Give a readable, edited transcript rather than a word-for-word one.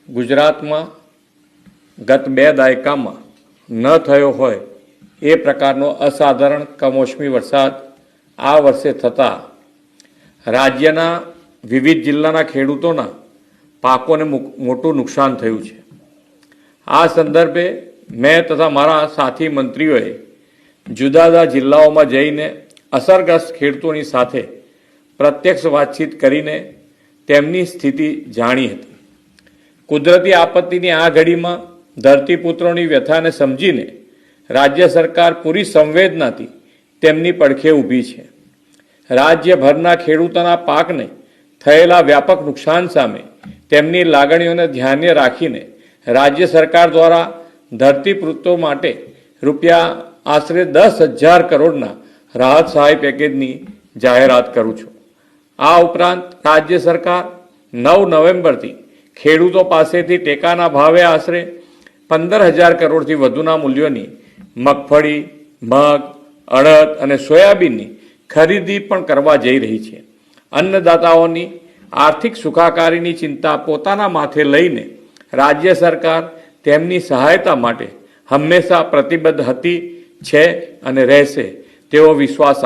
ગુજરાતમાં ગત 2 દાયકામાં ન થયો હોય એ પ્રકારનો અસાધારણ કમોસમી વરસાદ આ વર્ષે થતાં રાજ્યના વિવિધ જિલ્લાના ખેડૂતોના પાકોને મોટું નુકસાન થયું છે। આ સંદર્ભે મેં તથા મારા સાથી મંત્રીઓએ જુદા જુદા જિલ્લાઓમાં જઈને અસરગ્રસ્ત ખેડૂતોની સાથે પ્રત્યક્ષ વાતચીત કરીને તેમની સ્થિતિ જાણી હતી। કુદરતી આપત્તિની આ ઘડીમાં ધરતીપુત્રોની વ્યથાને સમજીને રાજ્ય સરકાર પૂરી સંવેદનાથી તેમની પડખે ઊભી છે। રાજ્યભરના ખેડૂતોના પાકને થયેલા વ્યાપક નુકસાન સામે તેમની લાગણીઓને ધ્યાને રાખીને રાજ્ય સરકાર દ્વારા ધરતીપુત્રો માટે રૂપિયા આશરે 10,000 કરોડના રાહત સહાય પેકેજની જાહેરાત કરું છું। આ ઉપરાંત રાજ્ય સરકાર 9 નવેમ્બરથી ખેડૂતો પાસેથી ટેકાના ભાવે આશરે 15,000 કરોડથી વધુના મૂલ્યોની મગફળી, મગ, અડદ અને સોયાબીનની ખરીદી પણ કરવા જઈ રહી છે। અન્નદાતાઓની આર્થિક સુખાકારીની ચિંતા પોતાના માથે લઈને રાજ્ય સરકાર તેમની સહાયતા માટે હંમેશા પ્રતિબદ્ધ હતી, છે અને રહેશે તેવો વિશ્વાસ